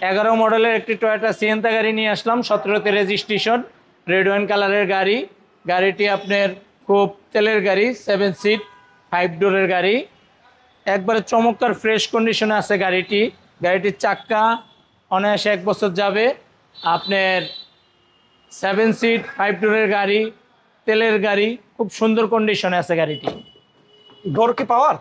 11 মডেলের একটি Toyota Sienta গাড়ি নিয়ে আসলাম, 17তে রেজিস্ট্রেশন, রেড ওয়াইন কালারের গাড়ি। গাড়িটি আপনার খুব তেলের গাড়ি, 7 সিট 5 ডোরের গাড়ি, একবারে চমৎকার ফ্রেশ কন্ডিশনে আছে গাড়িটি। গাড়িটির চাক্কা অনায়াসে 1 বছর যাবে। আপনার 7 সিট 5 ডোরের গাড়ি, তেলের গাড়ি, খুব সুন্দর কন্ডিশনে আছে গাড়িটি। ডোর কি পাওয়ার?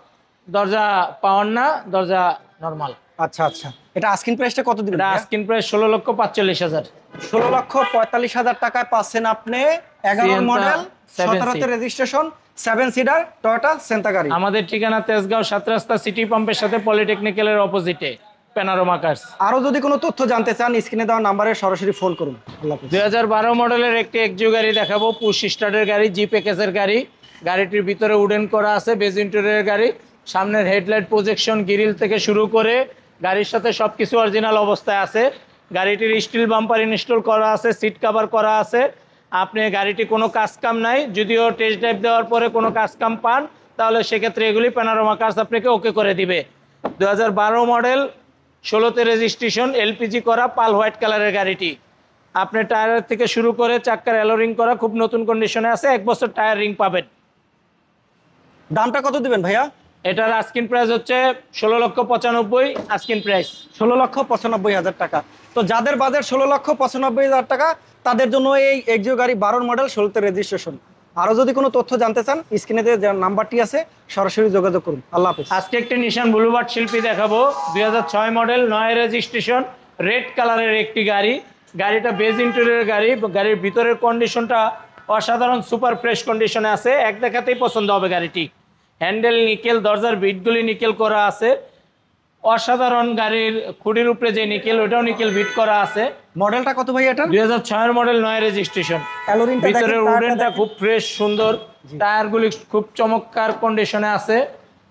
দরজা পাওয়ার না, দরজা নরমাল। আচ্ছা আচ্ছা, এটা আস্কিং প্রাইসটা কত দিবেন? এটা আস্কিং প্রাইস 16,45,000। 16,45,000 টাকায় পাচ্ছেন আপনি 11 মডেল, 17তে রেজিস্ট্রেশন, 7 সিটার টয়োটা সিয়েন্তা গাড়ি। আমাদের ঠিকানা তেজগাঁও 7 রাস্তা সিটি পাম্পের সাথে পলিটেকনিক্যালের অপোজিটে, প্যানোরামা কার্স। আরো যদি কোনো তথ্য জানতে চান স্ক্রিনে দেওয়া নাম্বারে সরাসরি ফোন করুন। আল্লাহ হাফেজ। 2012 মডেলের একটি এক্সিও গাড়ি দেখাবো, পুশ স্টার্টের গাড়ি, জি প্যাকেজের গাড়ি। গাড়িটির ভিতরে উডেন করা আছে, বেজ ইন্টেরিয়রের গাড়ি। সামনের হেডলাইট, প্রজেকশন, গ্রিল থেকে শুরু করে গাড়ির সাথে সবকিছু অরিজিনাল অবস্থায় আছে। গাড়িটির স্টিল বাম্পার ইনস্টল করা আছে, সিট কভার করা আছে। আপনি গাড়িটি কোনো কাজ কাম নাই, যদিও টেস্ট ড্রাইভ দেওয়ার পরে কোনো কাজ কাম পান তাহলে সেক্ষেত্রে এগুলি প্যানোরামা কার্স আপনাকে ওকে করে দিবে। 2012 মডেল, 16তে রেজিস্ট্রেশন, এলপিজি করা, পাল হোয়াইট কালারের গাড়িটি। আপনি টায়ারের থেকে শুরু করে চাক্কার অ্যালোরিং করা, খুব নতুন কন্ডিশনে আছে, 1 বছর টায়ার রিং পাবেন। দামটা কত দিবেন ভাইয়া? এটার আস্কিং প্রাইস হচ্ছে 16,95,000 আস্কিং প্রাইস। 16,95,000 টাকা। তো যাদের বাজেট 16,95,000 টাকা তাদের জন্য এই এক্সিও গাড়ি 12 মডেল, 16তে রেজিস্ট্রেশন। আরো যদি কোনো তথ্য জানতে চান স্ক্রিনে যে নাম্বারটি আছে সরাসরি যোগাযোগ করুন। আল্লাহ হাফেজ। আজকে একটি নিশান ব্লুবার্ড শিল্পী দেখাবো, 2006 মডেল, 9 রেজিস্ট্রেশন, রেড কালারের একটি গাড়ি। গাড়িটা বেজ ইন্টেরিয়র গাড়ি। গাড়ির ভিতরের কন্ডিশনটা অসাধারণ, সুপার ফ্রেশ কন্ডিশনে আছে, এক দেখাতেই পছন্দ হবে গাড়িটি। হ্যান্ডেল নিকেল, দরজার বিটগুলি নিকেল করা আছে, অসাধারণ। গাড়ির খুঁটির উপরে যে নিকেল, ওটাও নিকেল বিট করা আছে। মডেলটা কত ভাই এটা? 2006 মডেল, 9 রেজিস্ট্রেশন। অ্যালোরিংটা ভিতরের দেখেন, উডেনটা খুব ফ্রেশ, সুন্দর। টায়ারগুলি খুব চমৎকার কন্ডিশনে আছে।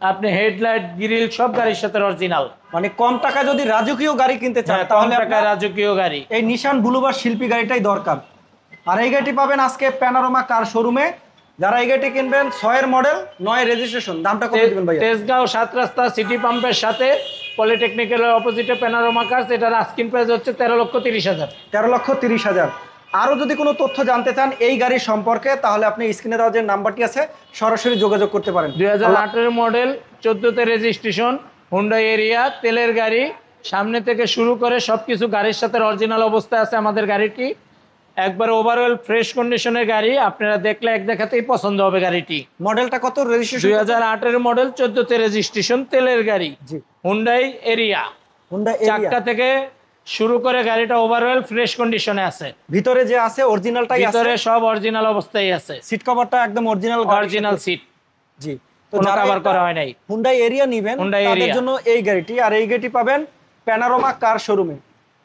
আপনি হেডলাইট, গ্রিল সব গাড়ির সাথে অরিজিনাল। মানে কম টাকায় যদি রাজকীয় গাড়ি কিনতে চান কম তাহলে টাকায় রাজকীয় গাড়ি, এই নিশান ব্লুবার্ড শিল্পী গাড়িটাই দরকার। আর এই গাড়িটি পাবেন আজকে প্যানোরামা কার শোরুমে। যারা এই গাড়িটি কিনবেন 6 মডেল, 9 রেজিস্ট্রেশন, দামটা কত দিবেন ভাই? তেজগাঁও 7 রাস্তা সিটি পাম্পের সাথে পলিটেকনিক্যালের অপোজিটে প্যানোরামা কার্স। এটার আস্কিং প্রাইস হচ্ছে 13,30,000। 13,30,000। আরও যদি কোনো তথ্য জানতে চান এই গাড়ির সম্পর্কে তাহলে আপনি স্ক্রিনে দেওয়া যে নাম্বারটি আছে সরাসরি যোগাযোগ করতে পারেন। 2018 মডেল, 14তে রেজিস্ট্রেশন, হুন্ডাই এরিয়া, তেলের গাড়ি। সামনে থেকে শুরু করে সবকিছু গাড়ির সাথে অরিজিনাল অবস্থায় আছে আমাদের গাড়িটি। একবার ওভারঅল ফ্রেশ কন্ডিশনের গাড়ি, আপনারা দেখলে এক দেখাতেই পছন্দ হবে গাড়িটি। মডেলটা কত? রেজিস্ট্রেশন 2018 মডেল, 14তে রেজিস্ট্রেশন, তেলের গাড়ি, জি, হুন্ডাই এরিয়া। হুন্ডাই এরিয়া। চাক্কা থেকে শুরু করে গাড়িটা ওভারঅল ফ্রেশ কন্ডিশনে আছে। ভিতরে যে আছে অরিজিনালটাই আছে, ভিতরে সব অরিজিনাল অবস্থায় আছে। সিট কভারটা একদম অরিজিনাল, অরিজিনাল সিট, জি। তো কোনো যারা কভার করা হয় নাই। হুন্ডাই এরিয়া নেবেন তাদের জন্য এই গাড়িটি। আর এই গাড়িটি পাবেন প্যানোরামা কার শোরুমে।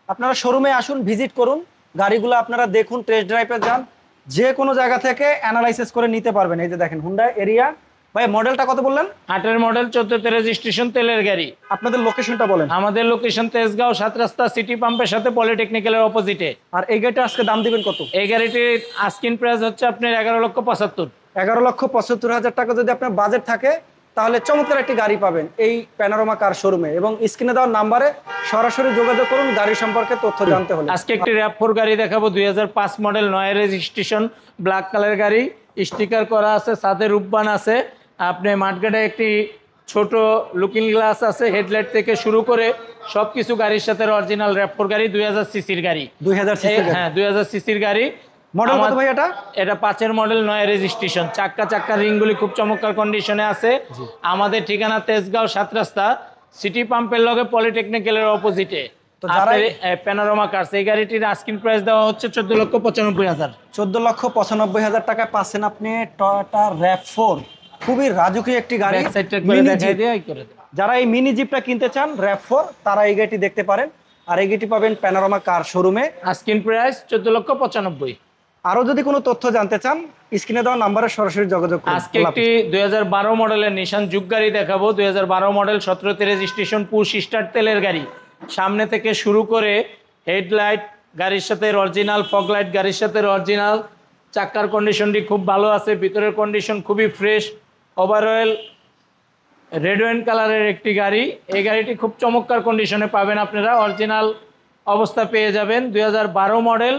আপনারা শোরুমে আসুন, ভিজিট করুন, গাড়িগুলো আপনারা দেখুন, টেস্ট ড্রাইভে যান, যে কোনো জায়গা থেকে অ্যানালাইসিস করে নিতে পারবেন। এই যে দেখেন হুন্ডাই এরিয়া। ভাই মডেলটা কত বললেন? 8 মডেল, 14তে রেজিস্ট্রেশন, তেলের গাড়ি। আপনাদের লোকেশনটা বলেন। আমাদের লোকেশন তেজগাঁও 7 রাস্তা সিটি পাম্পের সাথে পলিটেকনিক্যালের অপোজিটে। আর এই গাড়িটা আজকে দাম দিবেন কত? এই গাড়িটির আস্কিং প্রাইস হচ্ছে আপনার 11,75,000। 11,75,000 টাকা যদি আপনার বাজেট থাকে তাহলে চমৎকার একটি গাড়ি পাবেন এই প্যানোরামা কার শোরুমে। এবং স্ক্রিনে দেওয়ার নাম্বারে সরাসরি যোগাযোগ করুন গাড়ি সম্পর্কে তথ্য জানতে হলে। আজকে একটি RAV4 গাড়ি দেখাবো, 2005 মডেল, 9 রেজিস্ট্রেশন, ব্ল্যাক কালার গাড়ি, স্টিকার করা আছে, সাথে রূপবান আছে। আপনি মাঠঘাটে একটি ছোট লুকিং গ্লাস আছে, হেডলাইট থেকে শুরু করে সবকিছু গাড়ির সাথে অরিজিনাল RAV4 গাড়ি, 2000 সিসির গাড়ি। 2000 সিসি? হ্যাঁ, 2000 সিসির গাড়ি। মডেল কত ভাই এটা? এটা 5 মডেল, 9 রেজিস্ট্রেশন। চাক্কা রিংগুলি খুব চমৎকার কন্ডিশনে আছে। আমাদের ঠিকানা তেজগাঁও 7 রাস্তা সিটি পাম্পের লগে পলিটেকনিক্যালের অপোজিটে। তো যারা প্যানোরামা কার্স, এই গাড়িটির আস্কিং প্রাইস দেওয়া হচ্ছে 14,95,000। 14,95,000 টাকায় পাচ্ছেন আপনি টয়োটা RAV4। খুবই রাজকীয় একটি গাড়ি। ব্যাক সাইডটা করে দেখাই দিয়ে করে দেব। যারা এই মিনি জিপটা কিনতে চান RAV4 তারা এই গাড়িটি দেখতে পারেন। আর এই গাড়িটি পাবেন প্যানোরামা কার শোরুমে। Asking price 14,95,000। আরো যদি কোনো তথ্য জানতে চান স্ক্রিনে দেওয়া নাম্বারে সরাসরি যোগাযোগ করুন। আজকে একটি 2012 মডেলের নিশান জুক গাড়ি দেখাবো, 2012 মডেল, 17তে রেজিস্ট্রেশন, পুশ স্টার্ট, তেলের গাড়ি। সামনে থেকে শুরু করে হেডলাইট গাড়ির সাথে অরিজিনাল, ফগ লাইট গাড়ির সাথে অরিজিনাল। চাক্কার কন্ডিশনটি খুব ভালো আছে, ভিতরের কন্ডিশন খুবই ফ্রেশ। ওভারঅল রেড ওয়াইন কালারের একটি গাড়ি। এই গাড়িটি খুব চমৎকার কন্ডিশনে পাবেন আপনারা। অরিজিনাল অবস্থা পেয়ে যাবেন। 2012 মডেল,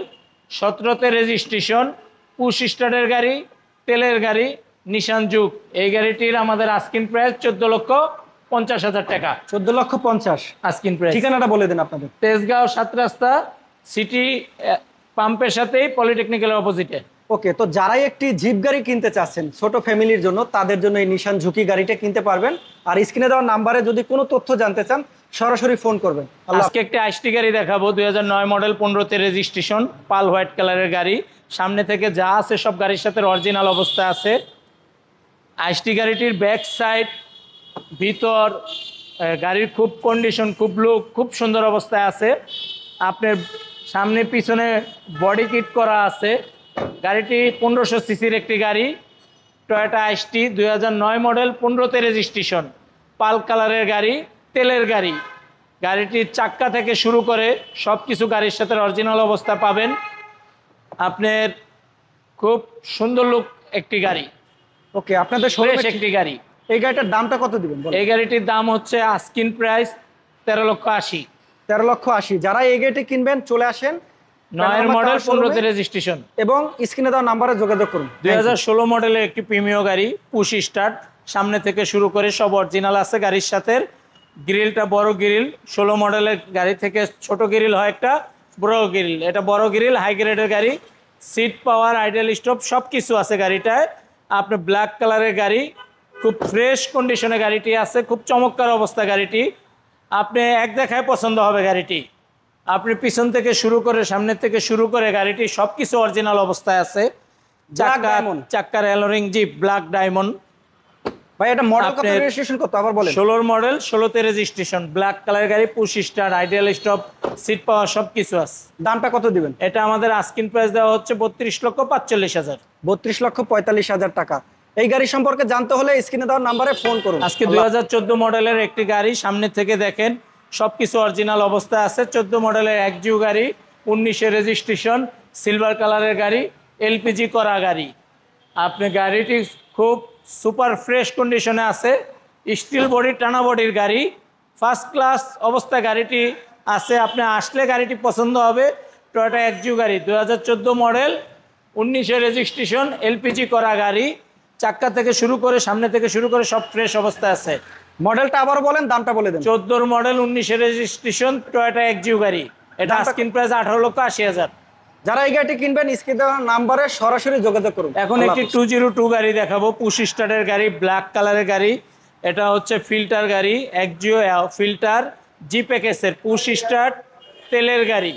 17তে রেজিস্ট্রেশন, পুশ স্টার্টের গাড়ি, তেলের গাড়ি, নিশান জুক। এই গাড়িটির আমাদের আস্কিং প্রাইস 14,50,000 টাকা। 14,50,000 আস্কিং প্রাইস। ঠিকানাটা বলে দেন আপনাদের। তেজগাঁও 7 রাস্তা, সিটি পাম্পের সাথেই, পলিটেকনিক্যালের অপোজিটে। ওকে, তো যারাই একটি জিপ গাড়ি কিনতে চাচ্ছেন ছোট ফ্যামিলির জন্য, তাদের জন্য এই নিশান ঝুঁকি গাড়িটা কিনতে পারবেন। আর স্ক্রিনে দেওয়া নাম্বারে যদি কোনো তথ্য জানতে চান সরাসরি ফোন করবেন। আজকে একটি আইসটি গাড়ি দেখাবো, 2009 মডেল, 15তে রেজিস্ট্রেশন, পাল হোয়াইট কালারের গাড়ি। সামনে থেকে যা আছে সব গাড়ির সাথে অরিজিনাল অবস্থা আছে। আইসটি গাড়িটির ব্যাক সাইড, ভিতর, গাড়ির খুব কন্ডিশন, খুব লুক, খুব সুন্দর অবস্থায় আছে। আপনার সামনে পিছনে বডি কিট করা আছে। গাড়িটি 1500 সিসির একটি গাড়ি, টয়োটা আইসটি, 2009 মডেল, 15তে রেজিস্ট্রেশন, পাল কালারের গাড়ি, তেলের গাড়ি। গাড়িটির চাক্কা থেকে শুরু করে সব কিছু গাড়ির সাথে অরিজিনাল অবস্থা পাবেন। আপনার খুব সুন্দর লুক একটি গাড়ি, ওকে, আপনাদের শোরুমে একটি গাড়ি। এই গাড়িটার দামটা কত দিবেন? এই গাড়িটির দাম হচ্ছে আস্কিং প্রাইস 13,80,000। 13,80,000। যারা এই গাড়িটি কিনবেন চলে আসেন 9 মডেল, 15তে রেজিস্ট্রেশন, এবং স্ক্রিনে দেওয়া নাম্বারে যোগাযোগ করুন। 2016 মডেলের একটি প্রিমিয়াম গাড়ি, পুশ স্টার্ট, সামনে থেকে শুরু করে সব অরিজিনাল আছে গাড়ির সাথে। গ্রিলটা বড় গ্রিল, 16 মডেলের গাড়ি থেকে ছোট গ্রিল হয় একটা, বড় গ্রিল, এটা বড় গ্রিল, হাই গ্রেডের গাড়ি। সিট পাওয়ার, আইডল স্টপ সব কিছু আছে গাড়িটায়। আপনার ব্ল্যাক কালারের গাড়ি, খুব ফ্রেশ কন্ডিশনে গাড়িটি আছে, খুব চমৎকার অবস্থা গাড়িটি। আপনি এক দেখায় পছন্দ হবে গাড়িটি। আপনি পিছন থেকে শুরু করে, সামনের থেকে শুরু করে গাড়িটি সব কিছু অরিজিনাল অবস্থায় আছে। চাক্কার অ্যালোরিং জিপ, ব্ল্যাক ডায়মন্ড। ভাই এটা মডেল কত, রেজিস্ট্রেশন কত আবার বলেন? 16 মডেল, 16তে রেজিস্ট্রেশন, ব্ল্যাক কালার গাড়ি, push start, ideal stop, seat power সব কিছু আছে। দামটা কত দিবেন? এটা আমাদের আস্কিং প্রাইস দেওয়া হচ্ছে 32,45,000। 32,45,000 টাকা। এই গাড়ি সম্পর্কে জানতে হলে স্ক্রিনে দেওয়া নাম্বারে ফোন করুন। আজকে 2014 মডেলের একটি গাড়ি, সামনে থেকে দেখেন সব কিছু অরিজিনাল অবস্থায় আছে। 14 মডেলের একজিউ গাড়ি, 19-এ রেজিস্ট্রেশন, সিলভার কালারের গাড়ি, এলপিজি করা গাড়ি। আপনি গাড়িটি খুব সুপার ফ্রেশ কন্ডিশনে আছে, স্টিল বডি, টানা বডির গাড়ি, ফার্স্ট ক্লাস অবস্থায় গাড়িটি আছে। আপনি আসলে গাড়িটি পছন্দ হবে। টয়োটা একজিউ গাড়ি, 2014 মডেল, 19-এ রেজিস্ট্রেশন, এলপিজি করা গাড়ি। চাক্কা থেকে শুরু করে, সামনে থেকে শুরু করে সব ফ্রেশ অবস্থায় আছে। মডেলটা আবার বলেন, দামটা বলে দেন। 14 মডেল, 19-এ রেজিস্ট্রেশন, টয়োটা একজিউ গাড়ি। এটা আস্কিং প্রাইস 18,80,000। যারা এই গাড়িটি কিনবেন স্ক্রিনে দেওয়া নাম্বারে সরাসরি যোগাযোগ করুন। এখন একটি 202 গাড়ি দেখাবো, পুশ স্টার্টের গাড়ি, ব্ল্যাক কালারের গাড়ি। এটা হচ্ছে ফিল্টার গাড়ি, একজিও ফিল্টার, জিপ্যাকেসের, পুশ স্টার্ট, তেলের গাড়ি।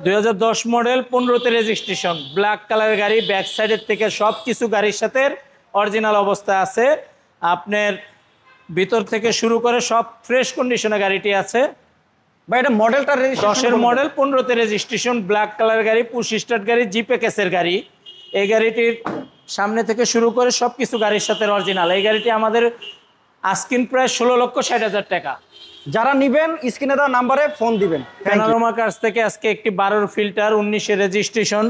2010 মডেল, 15তে রেজিস্ট্রেশন, ব্ল্যাক কালারের গাড়ি। ব্যাক সাইডের থেকে সব কিছু গাড়ির সাথে অরিজিনাল অবস্থায় আছে। আপনার ভিতর থেকে শুরু করে সব ফ্রেশ কন্ডিশনে গাড়িটি আছে। বা এটা মডেলটা 10-এর মডেল, 15তে রেজিস্ট্রেশন, ব্ল্যাক কালার গাড়ি, পুশ স্টার্ট গাড়ি, জিপ্যাকেসের গাড়ি। এই গাড়িটির সামনে থেকে শুরু করে সব কিছু গাড়ির সাথে অরিজিনাল। এই গাড়িটি আমাদের আস্কিং প্রাইস 16,60,000 টাকা। যারা নিবেন স্ক্রিনে দেওয়া নাম্বারে ফোন দিবেন। প্যানোরামা কার্স থেকে আজকে একটি 12 ফিল্টার, 19-এ রেজিস্ট্রেশন,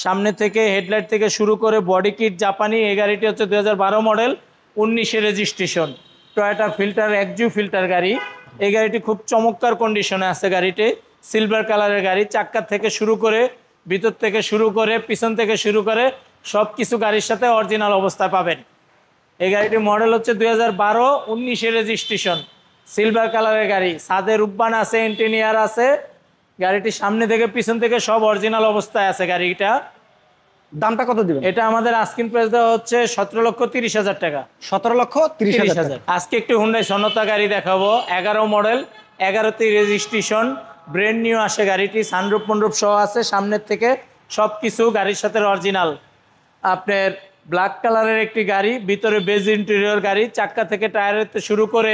সামনে থেকে হেডলাইট থেকে শুরু করে বডি কিট জাপানি। এই গাড়িটি হচ্ছে 2012 মডেল, 19-এ registration, Toyota Fielder, Axio Fielder গাড়ি। এই গাড়িটি খুব চমৎকার কন্ডিশনে আছে। গাড়িটি সিলভার কালারের গাড়ি। চাক্কা থেকে শুরু করে, ভিতর থেকে শুরু করে, পিছন থেকে শুরু করে সব কিছু গাড়ির সাথে অরিজিনাল অবস্থায় পাবেন। এই গাড়িটির মডেল হচ্ছে 2012, 19-এ রেজিস্ট্রেশন, সিলভার কালারের গাড়ি। ছাদে রূপবান আছে, ইঞ্জিনিয়ার আছে। গাড়িটি সামনে থেকে পিছন থেকে সব অরিজিনাল অবস্থায় আছে গাড়িটা। দামটা কত দিবেন? এটা আমাদের আস্কিং প্রাইস দেওয়া হচ্ছে 17,30,000 টাকা। 17,30,000। আজকে একটি হুন্ডাই সনতা গাড়ি দেখাবো, 11 মডেল, 11তে রেজিস্ট্রেশন, ব্র্যান্ড নিউ আসে গাড়িটি। সানরুফ মন্ডপ সহ আছে, সামনের থেকে সব কিছু গাড়ির সাথে অরিজিনাল। আপনার ব্ল্যাক কালারের একটি গাড়ি, ভিতরে বেজ ইন্টেরিয়র গাড়ি। চাক্কা থেকে টায়ারের শুরু করে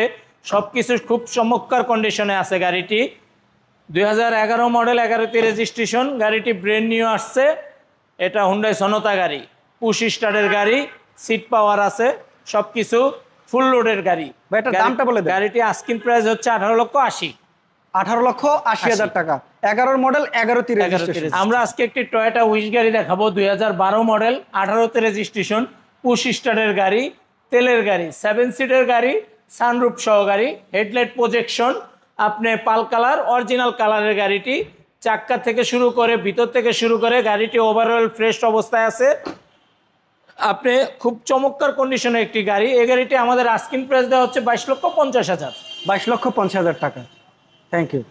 সব কিছু খুব চমৎকার কন্ডিশনে আছে গাড়িটি। 2011 মডেল, 11তে রেজিস্ট্রেশন, গাড়িটি ব্র্যান্ড নিউ আসছে। এটা হুন্ডাই সনতা গাড়ি, পুশ স্টার্টের গাড়ি, সিট পাওয়ার আছে, সব কিছু ফুল লোডের গাড়ি। দামটা বলে দেন। গাড়িটি আস্কিং প্রাইস হচ্ছে 18,80,000। 18,80,000 টাকা। 11 মডেল, 11তে রেজিস্ট্রেশন। আমরা আজকে একটি টয়োটা উইশ গাড়ি দেখাবো, 2012 মডেল, 18তে রেজিস্ট্রেশন, পুশ স্টার্টের গাড়ি, তেলের গাড়ি, 7 সিটের গাড়ি, সানরুফ সহ গাড়ি, হেডলাইট প্রজেকশন। আপনি পাল কালার অরিজিনাল কালারের গাড়িটি, চাক্কা থেকে শুরু করে ভিতর থেকে শুরু করে গাড়িটি ওভারঅল ফ্রেশ অবস্থায় আছে। আপনি খুব চমৎকার কন্ডিশনের একটি গাড়ি। এই গাড়িটি আমাদের আস্কিং প্রাইস দেওয়া হচ্ছে 22,50,000। 22,50,000 টাকা। Thank you.